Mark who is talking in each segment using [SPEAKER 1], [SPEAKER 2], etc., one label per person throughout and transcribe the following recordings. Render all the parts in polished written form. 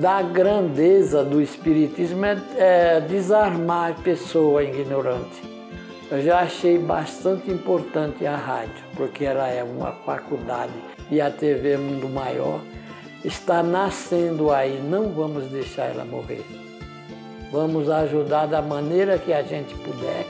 [SPEAKER 1] da grandeza do Espiritismo é desarmar a pessoa ignorante. Eu já achei bastante importante a rádio, porque ela é uma faculdade, e a TV Mundo Maior está nascendo aí, não vamos deixar ela morrer. Vamos ajudar da maneira que a gente puder.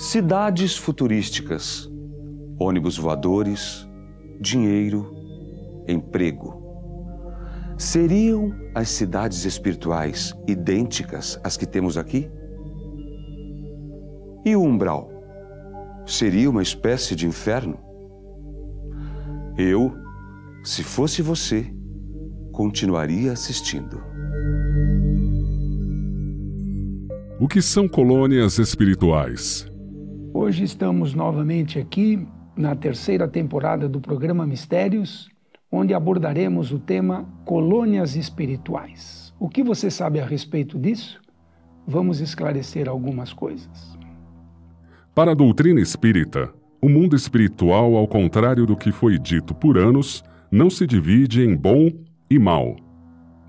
[SPEAKER 2] Cidades futurísticas, ônibus voadores, dinheiro, emprego. Seriam as cidades espirituais idênticas às que temos aqui? E o umbral? Seria uma espécie de inferno? Eu, se fosse você, continuaria assistindo.
[SPEAKER 3] O que são colônias espirituais?
[SPEAKER 4] Hoje estamos novamente aqui na terceira temporada do programa Mistérios, onde abordaremos o tema Colônias Espirituais. O que você sabe a respeito disso? Vamos esclarecer algumas coisas.
[SPEAKER 3] Para a doutrina espírita, o mundo espiritual, ao contrário do que foi dito por anos, não se divide em bom e mal.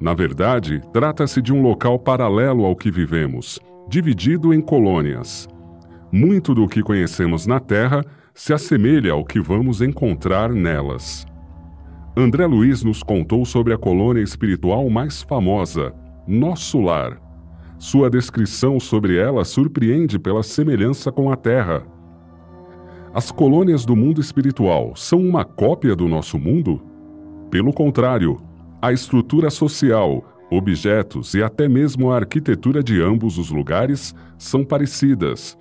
[SPEAKER 3] Na verdade, trata-se de um local paralelo ao que vivemos, dividido em colônias. Muito do que conhecemos na Terra se assemelha ao que vamos encontrar nelas. André Luiz nos contou sobre a colônia espiritual mais famosa, Nosso Lar. Sua descrição sobre ela surpreende pela semelhança com a Terra. As colônias do mundo espiritual são uma cópia do nosso mundo? Pelo contrário, a estrutura social, objetos e até mesmo a arquitetura de ambos os lugares são parecidas.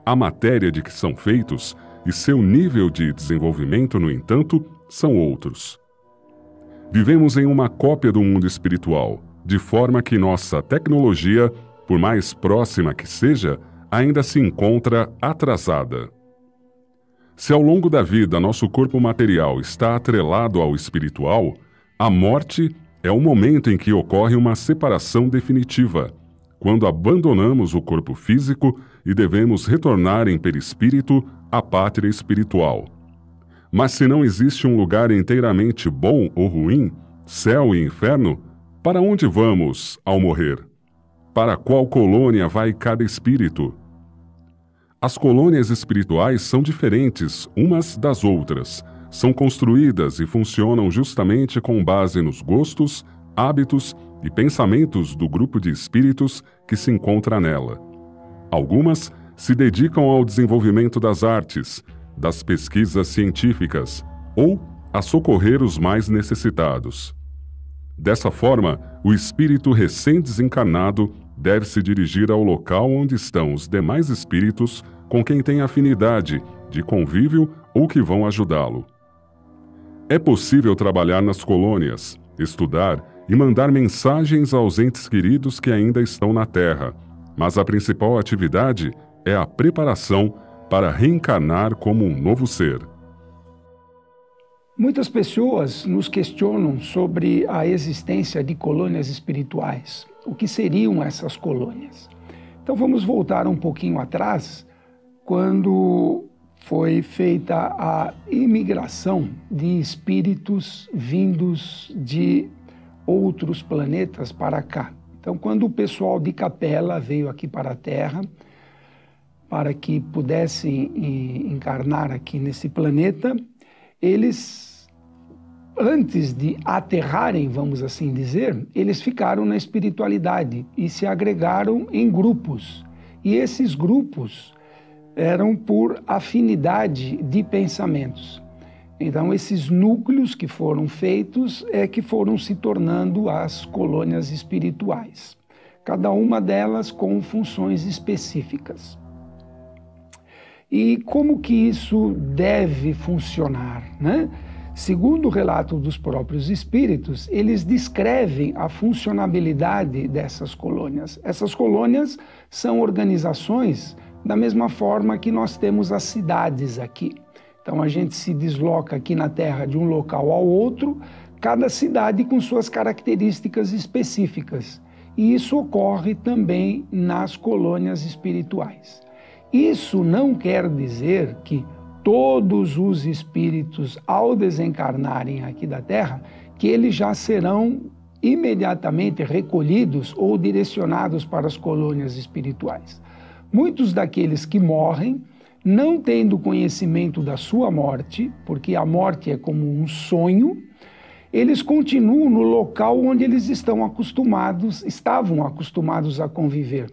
[SPEAKER 3] A matéria de que são feitos e seu nível de desenvolvimento, no entanto, são outros. Vivemos em uma cópia do mundo espiritual, de forma que nossa tecnologia, por mais próxima que seja, ainda se encontra atrasada. Se ao longo da vida nosso corpo material está atrelado ao espiritual, a morte é o momento em que ocorre uma separação definitiva, quando abandonamos o corpo físico e devemos retornar em perispírito à pátria espiritual. Mas se não existe um lugar inteiramente bom ou ruim, céu e inferno, para onde vamos ao morrer? Para qual colônia vai cada espírito? As colônias espirituais são diferentes umas das outras, são construídas e funcionam justamente com base nos gostos, hábitos e pensamentos do grupo de espíritos que se encontra nela. Algumas se dedicam ao desenvolvimento das artes, das pesquisas científicas ou a socorrer os mais necessitados. Dessa forma, o espírito recém-desencarnado deve se dirigir ao local onde estão os demais espíritos com quem tem afinidade, de convívio ou que vão ajudá-lo. É possível trabalhar nas colônias, estudar e mandar mensagens aos entes queridos que ainda estão na Terra, mas a principal atividade é a preparação para reencarnar como um novo ser.
[SPEAKER 4] Muitas pessoas nos questionam sobre a existência de colônias espirituais. O que seriam essas colônias? Então vamos voltar um pouquinho atrás, quando foi feita a imigração de espíritos vindos de outros planetas para cá. Então, quando o pessoal de Capela veio aqui para a Terra, para que pudessem encarnar aqui nesse planeta, eles antes de aterrarem, vamos assim dizer, eles ficaram na espiritualidade e se agregaram em grupos. E esses grupos eram por afinidade de pensamentos. Então, esses núcleos que foram feitos é que foram se tornando as colônias espirituais. Cada uma delas com funções específicas. E como que isso deve funcionar, né? Segundo o relato dos próprios espíritos, eles descrevem a funcionabilidade dessas colônias. Essas colônias são organizações da mesma forma que nós temos as cidades aqui. Então a gente se desloca aqui na Terra de um local ao outro, cada cidade com suas características específicas. E isso ocorre também nas colônias espirituais. Isso não quer dizer que todos os espíritos, ao desencarnarem aqui da Terra, que eles já serão imediatamente recolhidos ou direcionados para as colônias espirituais. Muitos daqueles que morrem, não tendo conhecimento da sua morte, porque a morte é como um sonho, eles continuam no local onde eles estavam acostumados a conviver.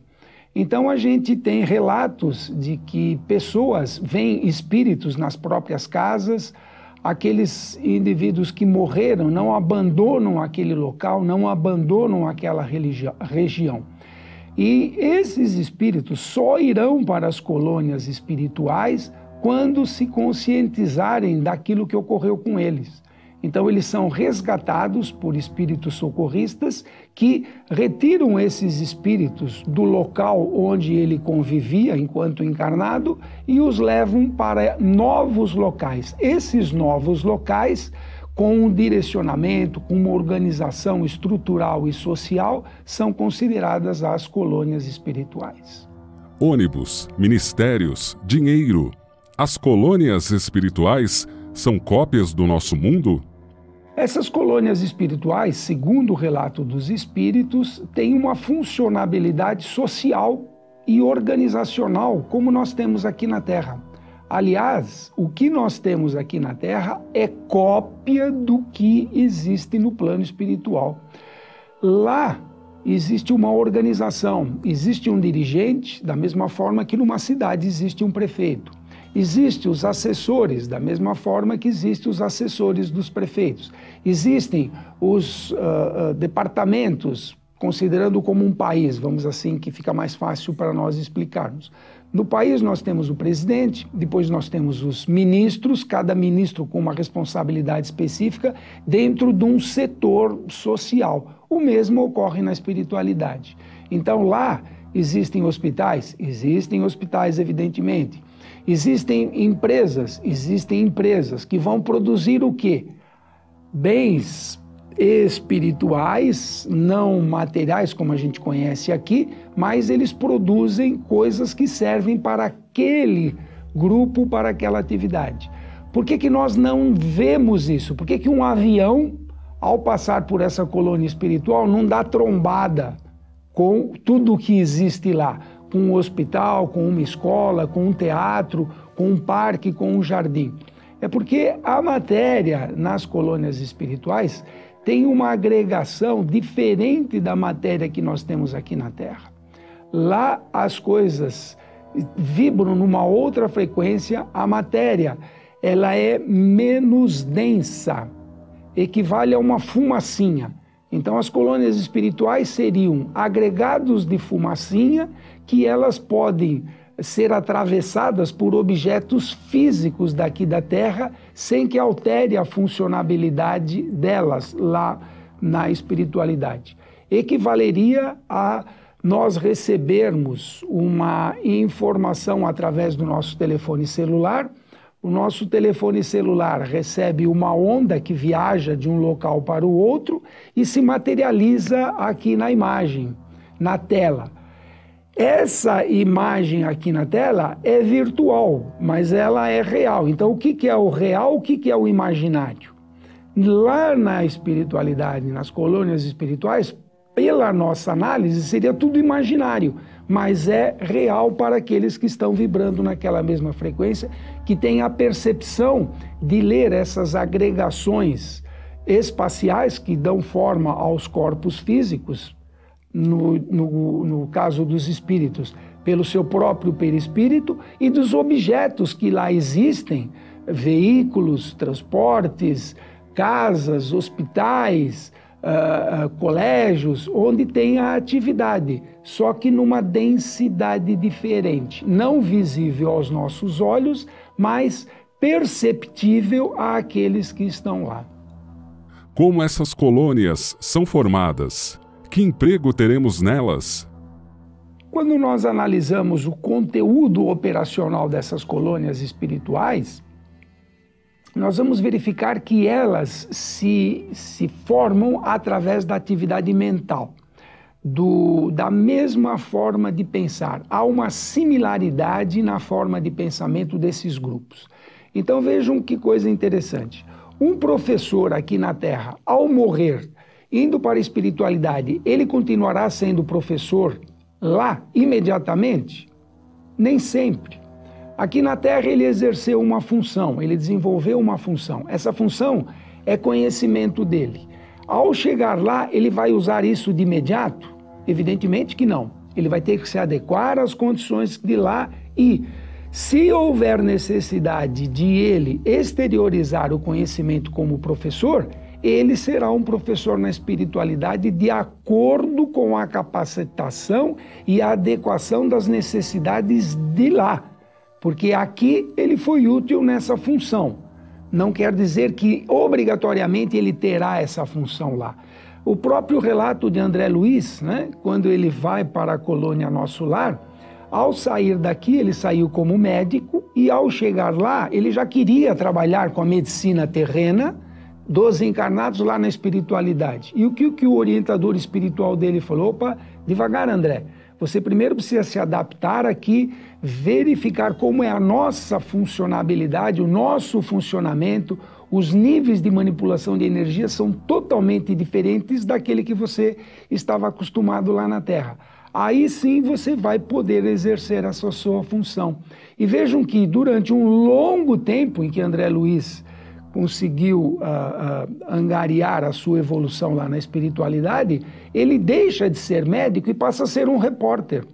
[SPEAKER 4] Então a gente tem relatos de que pessoas veem espíritos nas próprias casas, aqueles indivíduos que morreram não abandonam aquele local, não abandonam aquela região. E esses espíritos só irão para as colônias espirituais quando se conscientizarem daquilo que ocorreu com eles. Então eles são resgatados por espíritos socorristas que retiram esses espíritos do local onde ele convivia enquanto encarnado e os levam para novos locais. Esses novos locais, com um direcionamento, com uma organização estrutural e social, são consideradas as colônias espirituais.
[SPEAKER 3] Ônibus, ministérios, dinheiro. As colônias espirituais são cópias do nosso mundo?
[SPEAKER 4] Essas colônias espirituais, segundo o relato dos espíritos, têm uma funcionabilidade social e organizacional, como nós temos aqui na Terra. Aliás, o que nós temos aqui na Terra é cópia do que existe no plano espiritual. Lá existe uma organização, existe um dirigente, da mesma forma que numa cidade existe um prefeito. Existem os assessores, da mesma forma que existem os assessores dos prefeitos. Existem os departamentos, considerando como um país, vamos assim, que fica mais fácil para nós explicarmos. No país nós temos o presidente, depois nós temos os ministros, cada ministro com uma responsabilidade específica dentro de um setor social. O mesmo ocorre na espiritualidade. Então lá existem hospitais evidentemente. Existem empresas que vão produzir o quê? Bens espirituais, não materiais como a gente conhece aqui, mas eles produzem coisas que servem para aquele grupo, para aquela atividade. Por que que nós não vemos isso? Por que que um avião, ao passar por essa colônia espiritual, não dá trombada com tudo o que existe lá? Com um hospital, com uma escola, com um teatro, com um parque, com um jardim. É porque a matéria nas colônias espirituais tem uma agregação diferente da matéria que nós temos aqui na Terra. Lá as coisas vibram numa outra frequência, a matéria ela é menos densa, equivale a uma fumacinha. Então as colônias espirituais seriam agregados de fumacinha que elas podem ser atravessadas por objetos físicos daqui da Terra sem que altere a funcionabilidade delas lá na espiritualidade. Equivaleria a nós recebermos uma informação através do nosso telefone celular. O nosso telefone celular recebe uma onda que viaja de um local para o outro e se materializa aqui na imagem, na tela. Essa imagem aqui na tela é virtual, mas ela é real. Então, o que é o real, o que é o imaginário? Lá na espiritualidade, nas colônias espirituais, pela nossa análise, seria tudo imaginário, mas é real para aqueles que estão vibrando naquela mesma frequência, que têm a percepção de ler essas agregações espaciais que dão forma aos corpos físicos, no caso dos espíritos, pelo seu próprio perispírito, e dos objetos que lá existem, veículos, transportes, casas, hospitais, colégios, onde tem a atividade, só que numa densidade diferente, não visível aos nossos olhos, mas perceptível àqueles que estão lá.
[SPEAKER 3] Como essas colônias são formadas? Que emprego teremos nelas?
[SPEAKER 4] Quando nós analisamos o conteúdo operacional dessas colônias espirituais, nós vamos verificar que elas se formam através da atividade mental, da mesma forma de pensar. Há uma similaridade na forma de pensamento desses grupos. Então vejam que coisa interessante. Um professor aqui na Terra, ao morrer, indo para a espiritualidade, ele continuará sendo professor lá imediatamente? Nem sempre. Aqui na Terra ele exerceu uma função, ele desenvolveu uma função. Essa função é conhecimento dele. Ao chegar lá, ele vai usar isso de imediato? Evidentemente que não. Ele vai ter que se adequar às condições de lá e, se houver necessidade de ele exteriorizar o conhecimento como professor, ele será um professor na espiritualidade de acordo com a capacitação e a adequação das necessidades de lá. Porque aqui ele foi útil nessa função. Não quer dizer que obrigatoriamente ele terá essa função lá. O próprio relato de André Luiz, né, quando ele vai para a colônia Nosso Lar, ao sair daqui ele saiu como médico e ao chegar lá ele já queria trabalhar com a medicina terrena dos encarnados lá na espiritualidade. E o que o orientador espiritual dele falou? Opa, devagar, André. Você primeiro precisa se adaptar aqui, verificar como é a nossa funcionabilidade, o nosso funcionamento, os níveis de manipulação de energia são totalmente diferentes daquele que você estava acostumado lá na Terra. Aí sim você vai poder exercer essa sua função. E vejam que durante um longo tempo em que André Luiz conseguiu angariar a sua evolução lá na espiritualidade, ele deixa de ser médico e passa a ser um repórter.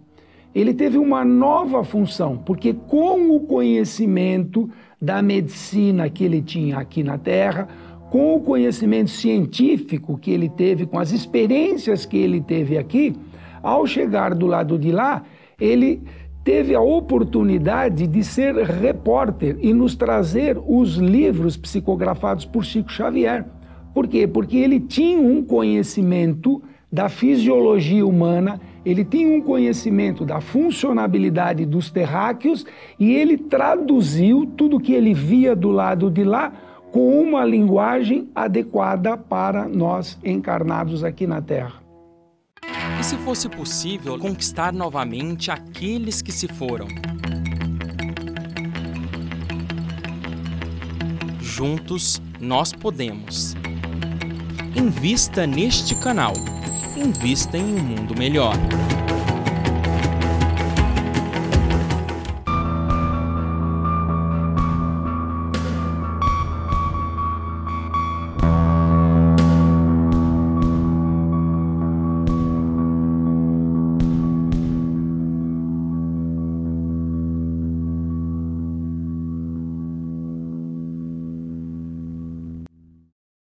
[SPEAKER 4] Ele teve uma nova função, porque com o conhecimento da medicina que ele tinha aqui na Terra, com o conhecimento científico que ele teve, com as experiências que ele teve aqui, ao chegar do lado de lá, ele teve a oportunidade de ser repórter e nos trazer os livros psicografados por Chico Xavier. Por quê? Porque ele tinha um conhecimento da fisiologia humana, ele tinha um conhecimento da funcionabilidade dos terráqueos e ele traduziu tudo o que ele via do lado de lá com uma linguagem adequada para nós encarnados aqui na Terra.
[SPEAKER 5] E se fosse possível conquistar novamente aqueles que se foram? Juntos nós podemos. Invista neste canal. Invista em um mundo melhor.